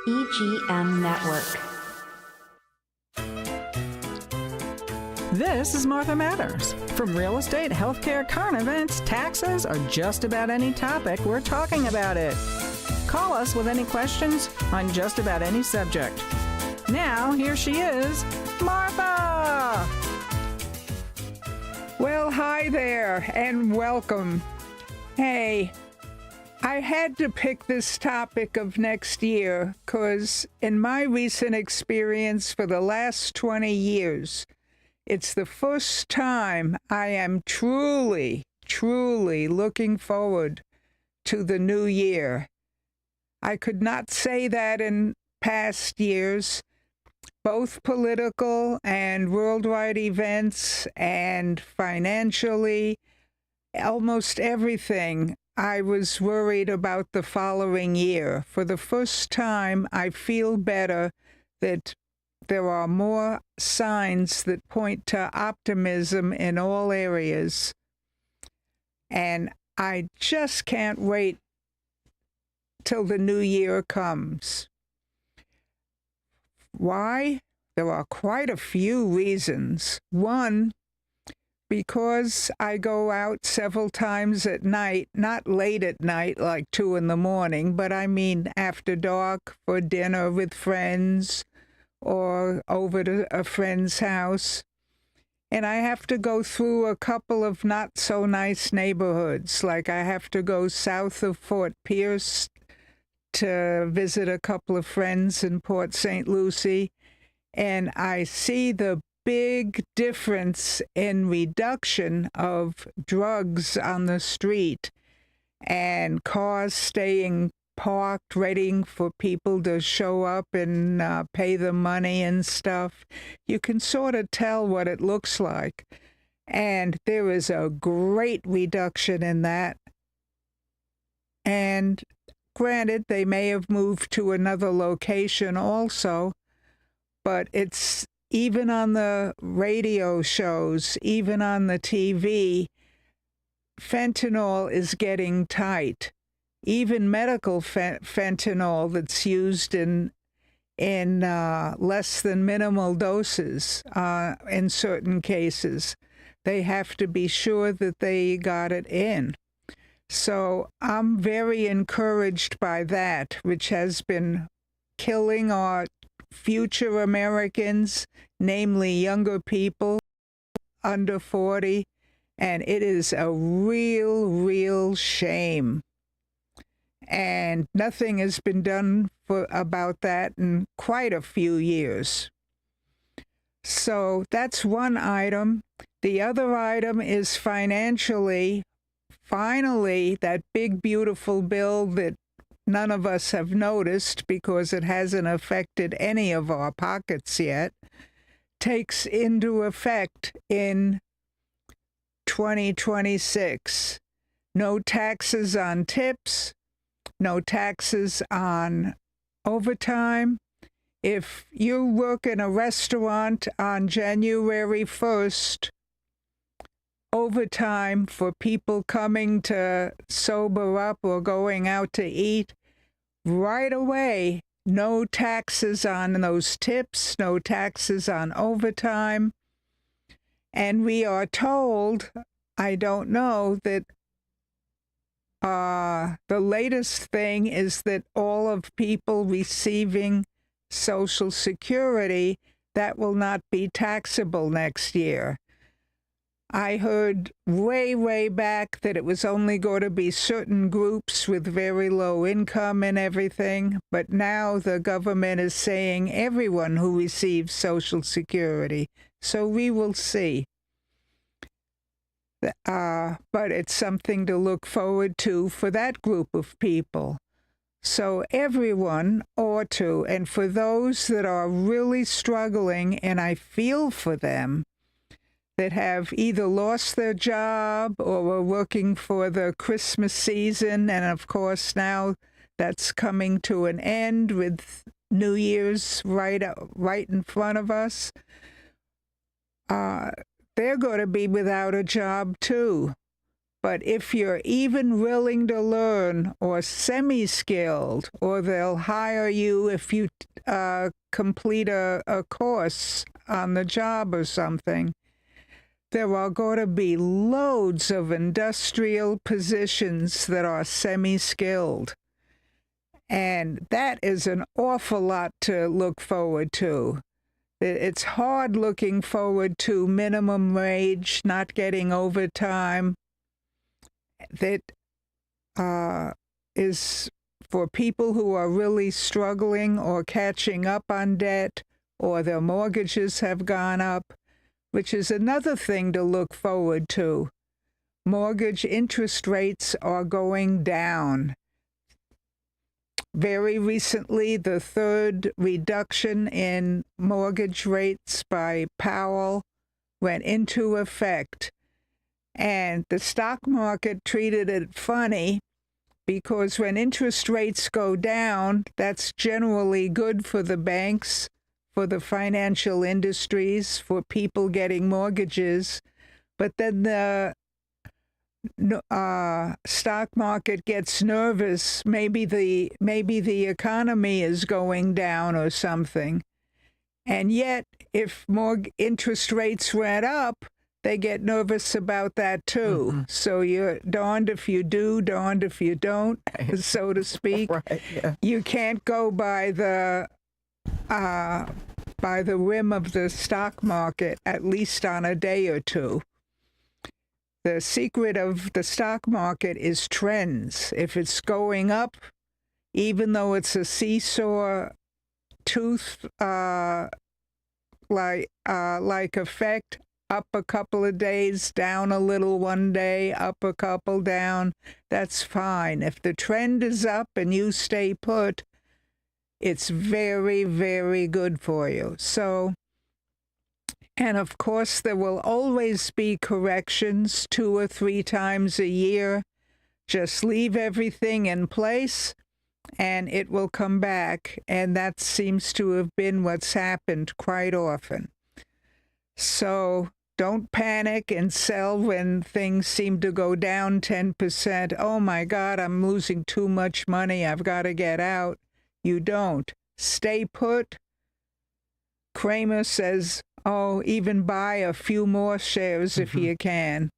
EGM Network. This is Martha Matters. From real estate, healthcare, current events, taxes, or just about any topic, we're talking about it. Call us with any questions on just about any subject. Now, here she is, Martha! Well, hi there, and welcome. Hey, I had to pick this topic of next year because in my recent experience for the last 20 years, it's the first time I am truly looking forward to the new year. I could not say that in past years. Both political and worldwide events and financially, almost everything, I was worried about the following year. For the first time, I feel better that there are more signs that point to optimism in all areas. And I just can't wait till the new year comes. Why? There are quite a few reasons. One, because I go out several times at night, not late at night like 2 a.m, but I mean after dark for dinner with friends or over to a friend's house. And I have to go through a couple of not so nice neighborhoods, like I have to go south of Fort Pierce to visit a couple of friends in Port St. Lucie, and I see the big difference in reduction of drugs on the street and cars staying parked, waiting for people to show up and pay the money and stuff. You can sort of tell what it looks like. And there is a great reduction in that. And granted, they may have moved to another location also, but it's even on the radio shows, even on the TV, fentanyl is getting tight. Even medical fentanyl that's used in less than minimal doses in certain cases. They have to be sure that they got it in. So I'm very encouraged by that, which has been killing our future Americans, namely younger people under 40, and it is a real shame. And nothing has been done about that in quite a few years. So that's one item. The other item is financially. Finally, that big, beautiful bill that none of us have noticed because it hasn't affected any of our pockets yet, takes into effect in 2026. No taxes on tips, no taxes on overtime. If you work in a restaurant on January 1st, overtime for people coming to sober up or going out to eat, right away, no taxes on those tips, no taxes on overtime. And we are told, I don't know, that the latest thing is that all of people receiving Social Security, that will not be taxable next year. I heard way back that it was only going to be certain groups with very low income and everything, but now the government is saying everyone who receives Social Security. So we will see. But it's something to look forward to for that group of people. So everyone ought to, and for those that are really struggling, and I feel for them, that have either lost their job or were working for the Christmas season, and of course now that's coming to an end with New Year's right in front of us. They're going to be without a job too. But if you're even willing to learn or semi-skilled, or they'll hire you if you complete a course on the job or something, there are going to be loads of industrial positions that are semi-skilled. And that is an awful lot to look forward to. It's hard looking forward to minimum wage, not getting overtime. That is for people who are really struggling or catching up on debt, or their mortgages have gone up, which is another thing to look forward to. Mortgage interest rates are going down. Very recently, the third reduction in mortgage rates by Powell went into effect. And the stock market treated it funny because when interest rates go down, that's generally good for the banks, for the financial industries, for people getting mortgages. But then the stock market gets nervous. Maybe the economy is going down or something. And yet, if more interest rates went up, they get nervous about that too. Mm-hmm. So you're darned if you do, darned if you don't, so to speak. Right, yeah. You can't go by the whim of the stock market, at least on a day or two. The secret of the stock market is trends. If it's going up, even though it's a seesaw tooth like effect, up a couple of days, down a little one day, up a couple, down, that's fine. If the trend is up and you stay put, it's very, very good for you. So, and of course, there will always be corrections 2 or 3 times a year. Just leave everything in place and it will come back. And that seems to have been what's happened quite often. So don't panic and sell when things seem to go down 10%. Oh my God, I'm losing too much money. I've got to get out. You don't. Stay put. Kramer says, even buy a few more shares if you can.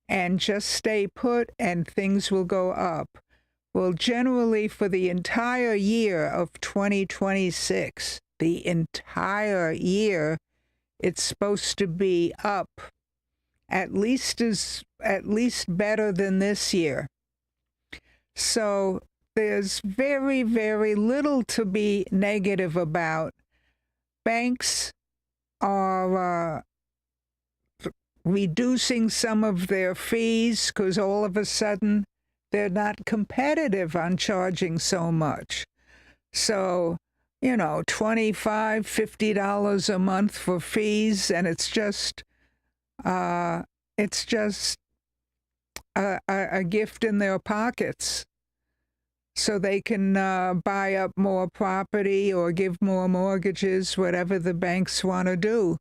And just stay put and things will go up. Well, generally for the entire year of 2026, the entire year, it's supposed to be up, at least better than this year. So there's very, very little to be negative about. Banks are reducing some of their fees because all of a sudden they're not competitive on charging so much. So, $25, $50 a month for fees, and it's just a gift in their pockets. So they can buy up more property or give more mortgages, whatever the banks want to do.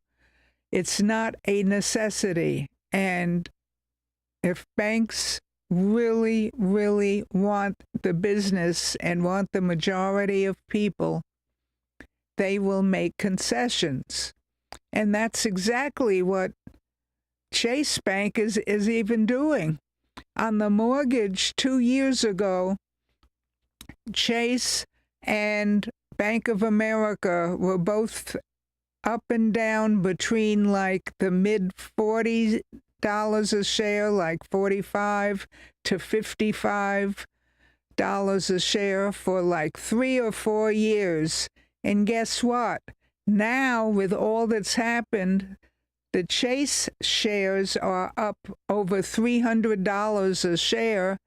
It's not a necessity. And if banks really, really want the business and want the majority of people, they will make concessions. And that's exactly what Chase Bank is even doing. On the mortgage 2 years ago, Chase and Bank of America were both up and down between like the mid $40 a share, like $45 to $55 a share for like 3 or 4 years. And guess what? Now, with all that's happened, the Chase shares are up over $300 a share,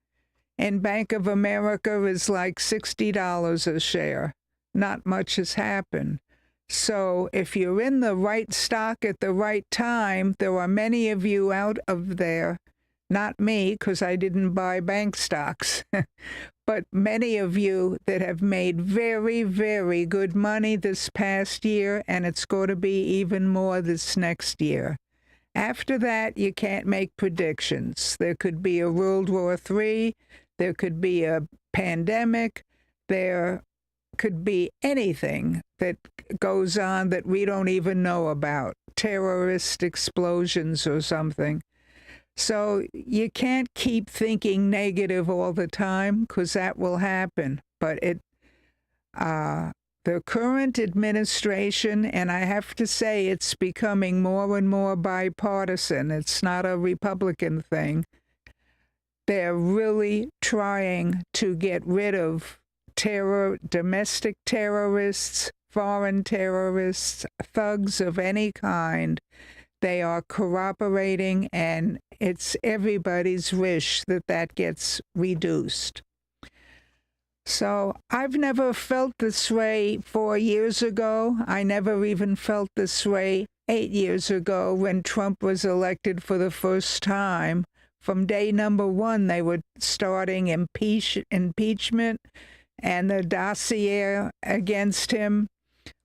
and Bank of America is like $60 a share. Not much has happened. So if you're in the right stock at the right time, there are many of you out of there, not me, because I didn't buy bank stocks, but many of you that have made very, very good money this past year, and it's going to be even more this next year. After that, you can't make predictions. There could be a World War III, there could be a pandemic, there could be anything that goes on that we don't even know about, terrorist explosions or something. So you can't keep thinking negative all the time, because that will happen. But the current administration, and I have to say it's becoming more and more bipartisan. It's not a Republican thing. They're really trying to get rid of terror, domestic terrorists, foreign terrorists, thugs of any kind. They are cooperating, and it's everybody's wish that that gets reduced. So I've never felt this way 4 years ago. I never even felt this way 8 years ago when Trump was elected for the first time. From day number one, they were starting impeachment and the dossier against him,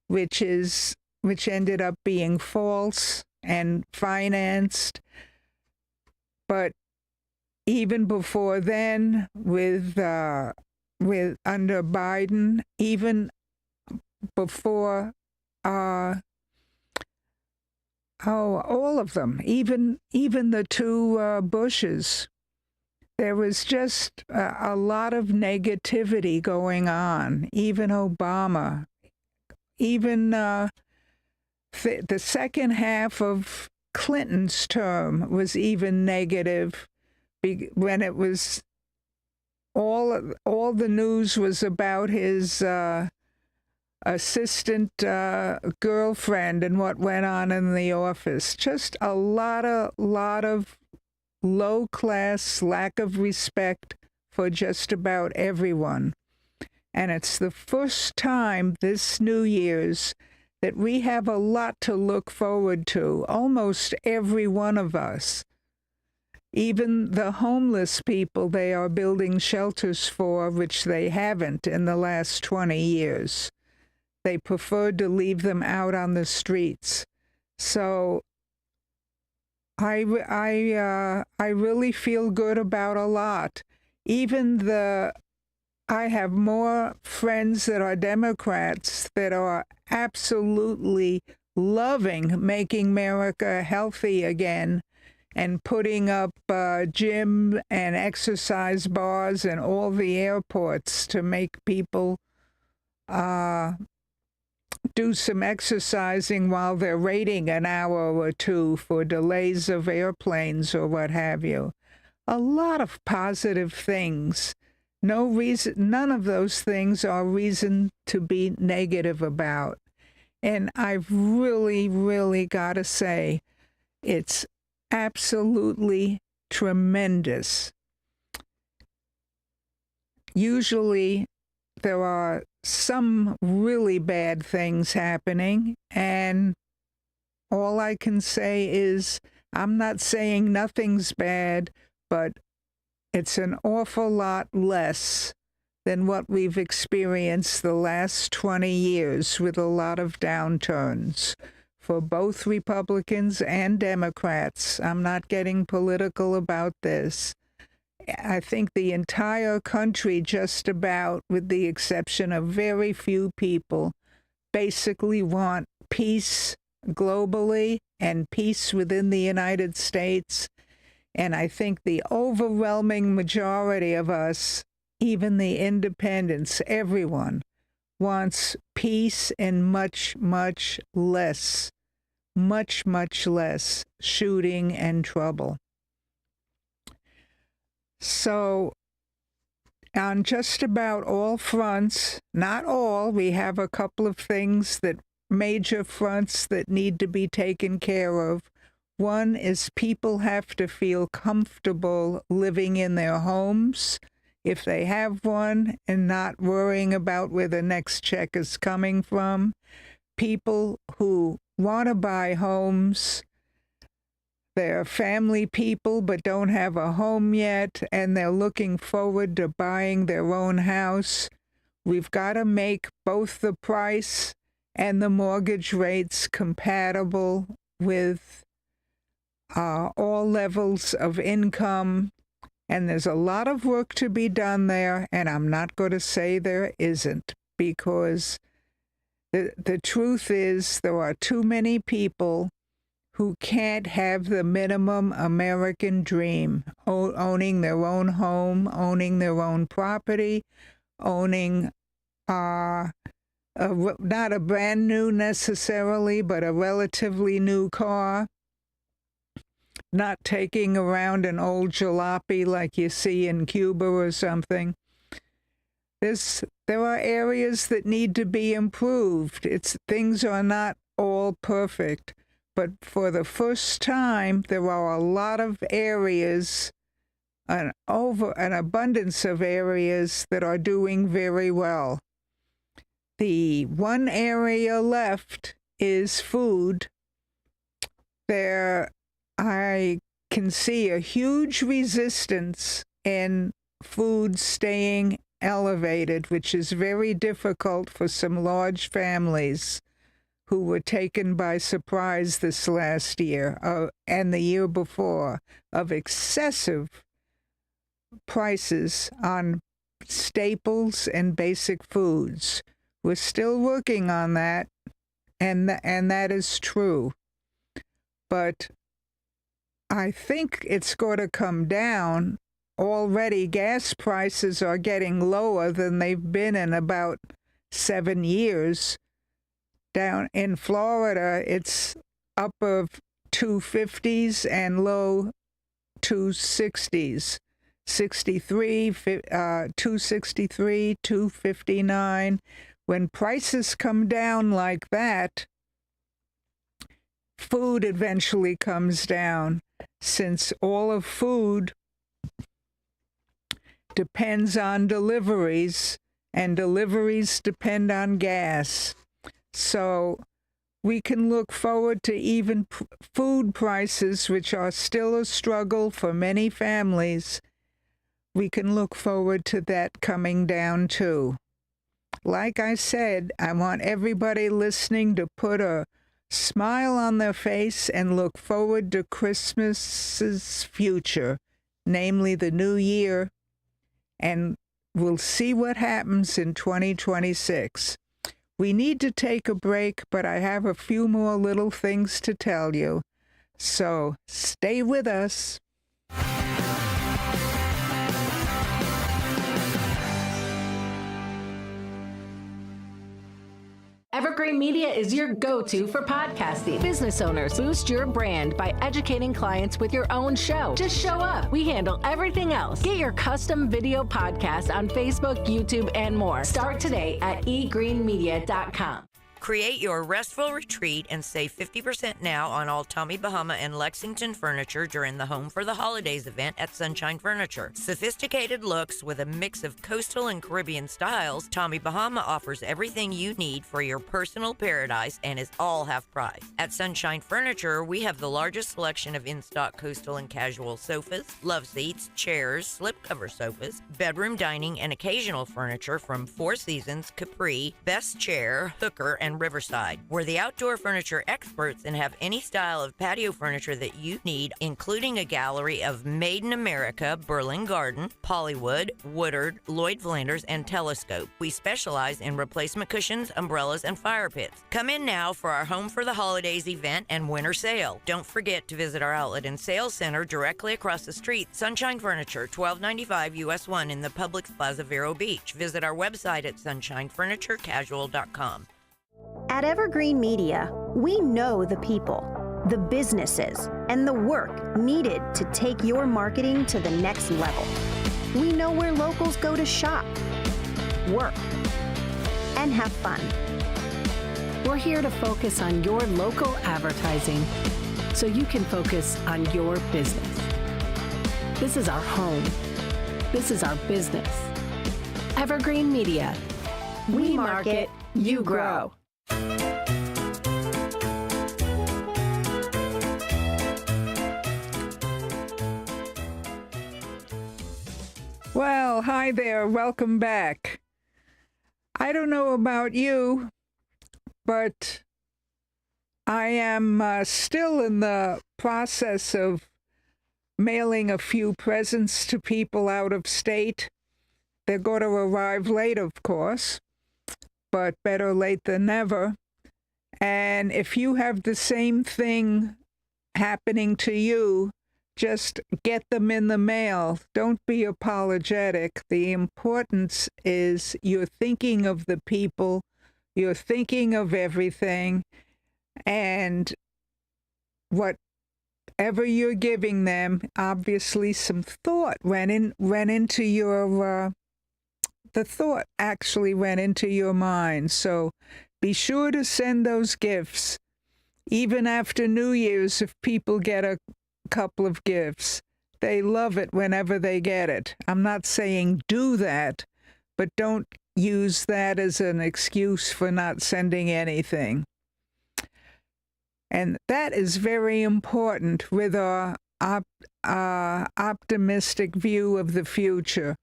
which ended up being false and financed. But even before then, with under Biden, even before all of them, even the two Bushes, there was just a lot of negativity going on. Even Obama, even the second half of Clinton's term was even negative, when it was all the news was about his assistant girlfriend and what went on in the office. Just a lot of low class, lack of respect for just about everyone. And it's the first time this New Year's that we have a lot to look forward to, almost every one of us. Even the homeless people they are building shelters for, which they haven't in the last 20 years. They preferred to leave them out on the streets. So I really feel good about a lot. I have more friends that are Democrats that are absolutely loving making America healthy again and putting up gym and exercise bars in all the airports to make people do some exercising while they're waiting an hour or two for delays of airplanes or what have you. A lot of positive things. None of those things are reason to be negative about. And I've really, really got to say, it's absolutely tremendous. Usually there are some really bad things happening, and all I can say is, I'm not saying nothing's bad, but it's an awful lot less than what we've experienced the last 20 years, with a lot of downturns for both Republicans and Democrats. I'm not getting political about this. I think the entire country, just about, with the exception of very few people, basically want peace globally and peace within the United States. And I think the overwhelming majority of us, even the independents, everyone, wants peace and much, much less shooting and trouble. So on just about all fronts, not all, we have a couple of things major fronts that need to be taken care of. One is people have to feel comfortable living in their homes, if they have one, and not worrying about where the next check is coming from. People who want to buy homes, they're family people but don't have a home yet, and they're looking forward to buying their own house. We've got to make both the price and the mortgage rates compatible with all levels of income. And there's a lot of work to be done there, and I'm not going to say there isn't, because the truth is there are too many people who can't have the minimum American dream, owning their own home, owning their own property, owning not a brand new necessarily, but a relatively new car, not taking around an old jalopy like you see in Cuba or something. There are areas that need to be improved. Things are not all perfect, but for the first time, there are a lot of areas, an abundance of areas that are doing very well. The one area left is food. I can see a huge resistance in food staying elevated, which is very difficult for some large families who were taken by surprise this last year and the year before of excessive prices on staples and basic foods. We're still working on that, and that is true. But I think it's going to come down. Already gas prices are getting lower than they've been in about 7 years. Down in Florida, it's upper 250s and low 260s. 263, 259. When prices come down like that, food eventually comes down, since all of food depends on deliveries, and deliveries depend on gas. So we can look forward to even food prices, which are still a struggle for many families. We can look forward to that coming down too. Like I said, I want everybody listening to put a smile on their face and look forward to Christmas's future, namely the new year, and we'll see what happens in 2026. We need to take a break, but I have a few more little things to tell you. So stay with us. Evergreen Media is your go-to for podcasting. Business owners, boost your brand by educating clients with your own show. Just show up. We handle everything else. Get your custom video podcast on Facebook, YouTube, and more. Start today at egreenmedia.com. Create your restful retreat and save 50% now on all Tommy Bahama and Lexington furniture during the Home for the Holidays event at Sunshine Furniture. Sophisticated looks with a mix of coastal and Caribbean styles, Tommy Bahama offers everything you need for your personal paradise and is all half price. At Sunshine Furniture, we have the largest selection of in-stock coastal and casual sofas, love seats, chairs, slipcover sofas, bedroom dining, and occasional furniture from Four Seasons, Capri, Best Chair, Hooker, and Riverside. We're the outdoor furniture experts and have any style of patio furniture that you need, including a gallery of Made in America, Berlin Garden, Pollywood, Woodard, Lloyd Flanders, and Telescope. We specialize in replacement cushions, umbrellas, and fire pits. Come in now for our Home for the Holidays event and winter sale. Don't forget to visit our outlet and sales center directly across the street, Sunshine Furniture, 1295 US 1 in the Publix Plaza, Vero Beach. Visit our website at sunshinefurniturecasual.com. At Evergreen Media, we know the people, the businesses, and the work needed to take your marketing to the next level. We know where locals go to shop, work, and have fun. We're here to focus on your local advertising so you can focus on your business. This is our home. This is our business. Evergreen Media. We market, you grow. Well, hi there. Welcome back. I don't know about you, but I am still in the process of mailing a few presents to people out of state. They're going to arrive late, of course, but better late than never. And if you have the same thing happening to you, just get them in the mail. Don't be apologetic. The importance is you're thinking of the people, you're thinking of everything, and whatever you're giving them, obviously some thought went into your the thought actually went into your mind. So be sure to send those gifts. Even after New Year's, if people get a couple of gifts, they love it whenever they get it. I'm not saying do that, but don't use that as an excuse for not sending anything. And that is very important with our optimistic view of the future.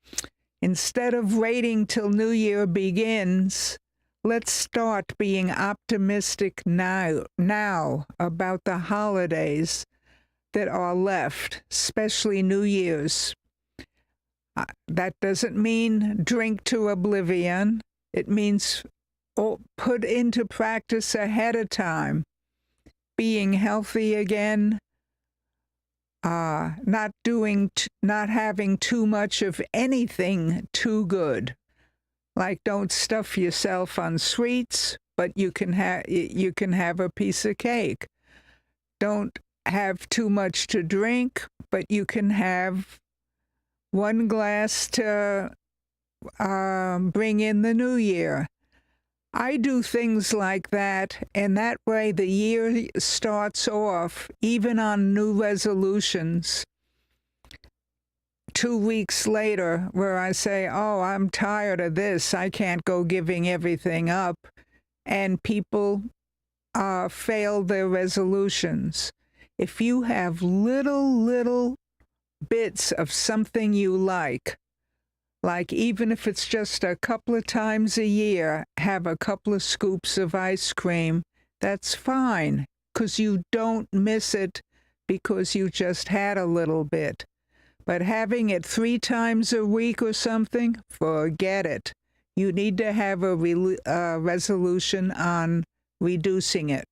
Instead of waiting till New Year begins, let's start being optimistic now about the holidays that are left, especially New Year's. That doesn't mean drink to oblivion. It means put into practice ahead of time, being healthy again, not having too much of anything too good. Like, don't stuff yourself on sweets, but you can have a piece of cake. Don't have too much to drink, but you can have one glass to bring in the new year. I do things like that, and that way the year starts off, even on new resolutions, 2 weeks later, where I say, oh, I'm tired of this, I can't go giving everything up, and people fail their resolutions. If you have little bits of something you like even if it's just a couple of times a year, have a couple of scoops of ice cream, that's fine, because you don't miss it because you just had a little bit. But having it 3 times a week or something, forget it. You need to have a resolution on reducing it.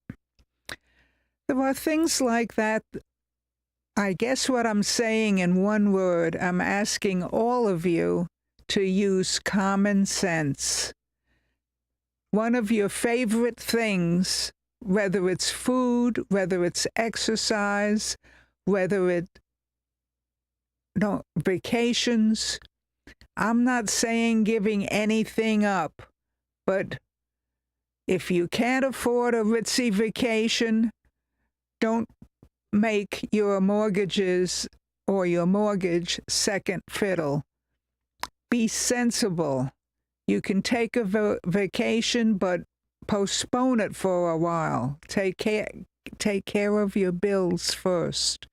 There are things like that. I guess what I'm saying in one word, I'm asking all of you to use common sense. One of your favorite things, whether it's food, whether it's exercise, vacations. I'm not saying giving anything up, but if you can't afford a ritzy vacation, don't make your mortgages or your mortgage second fiddle. Be sensible. You can take a vacation, but postpone it for a while. Take care of your bills first.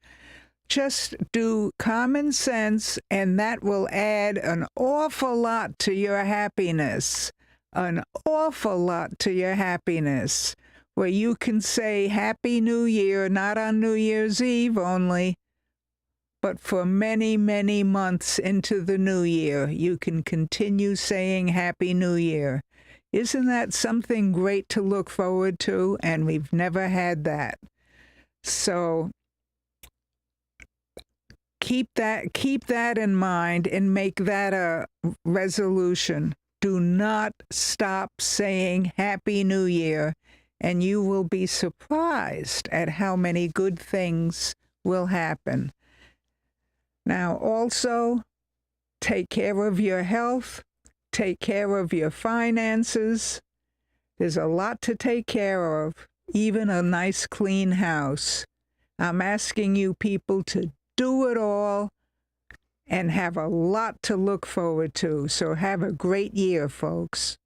Just do common sense, and that will add an awful lot to your happiness. An awful lot to your happiness. Where you can say Happy New Year, not on New Year's Eve only, but for many, many months into the new year, you can continue saying Happy New Year. Isn't that something great to look forward to? And we've never had that. So keep that in mind and make that a resolution. Do not stop saying Happy New Year, and you will be surprised at how many good things will happen. Now, also, take care of your health, take care of your finances. There's a lot to take care of, even a nice, clean house. I'm asking you people to do it all and have a lot to look forward to. So have a great year, folks.